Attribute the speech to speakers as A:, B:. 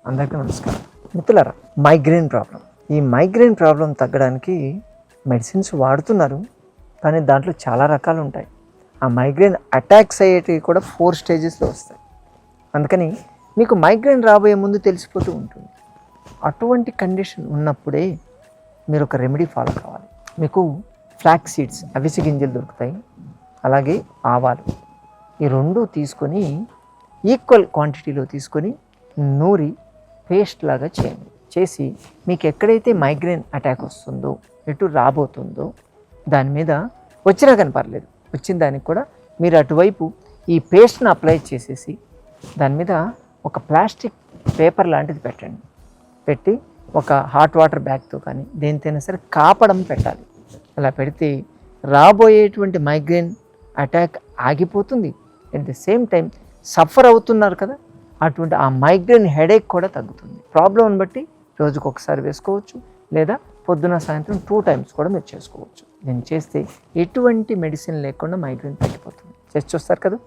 A: అందరికీ నమస్కారం. మిత్రులారా, మైగ్రేన్ ప్రాబ్లం. ఈ మైగ్రేన్ ప్రాబ్లం తగ్గడానికి మెడిసిన్స్ వాడుతున్నారు, కానీ దాంట్లో చాలా రకాలు ఉంటాయి. ఆ మైగ్రేన్ అటాక్స్ అయ్యేటివి కూడా 4 స్టేజెస్లో వస్తాయి. అందుకని మీకు మైగ్రేన్ రాబోయే ముందు తెలిసిపోతూ ఉంటుంది. అటువంటి కండిషన్ ఉన్నప్పుడే మీరు ఒక రెమెడీ ఫాలో కావాలి. మీకు ఫ్లాక్స్ సీడ్స్, అవిసె గింజలు దొరుకుతాయి, అలాగే ఆవాలు, ఈ రెండు తీసుకొని ఈక్వల్ క్వాంటిటీలో తీసుకొని నూరి పేస్ట్ లాగా చేయండి. చేసి మీకు ఎక్కడైతే మైగ్రేన్ అటాక్ వస్తుందో, ఎటు రాబోతుందో దాని మీద వచ్చినా కానీ పర్లేదు, వచ్చిన దానికి కూడా మీరు అటువైపు ఈ పేస్ట్ని అప్లై చేసేసి దాని మీద ఒక ప్లాస్టిక్ పేపర్ లాంటిది పెట్టండి. పెట్టి ఒక హాట్ వాటర్ బ్యాగ్తో కానీ దేనితోనైనా సరే కాపడం పెట్టాలి. అలా పెడితే రాబోయేటువంటి మైగ్రేన్ అటాక్ ఆగిపోతుంది. At the same time suffer అవుతున్నారు కదా, అటువంటి ఆ మైగ్రేన్ హెడేక్ కూడా తగ్గుతుంది. ప్రాబ్లంని బట్టి రోజుకు ఒకసారి వేసుకోవచ్చు, లేదా పొద్దున సాయంత్రం 2 times కూడా మీరు చేసుకోవచ్చు. దీన్ని చేస్తే ఎటువంటి మెడిసిన్ లేకుండా మైగ్రేన్ తగ్గిపోతుంది. చేసి చూస్తారు కదా.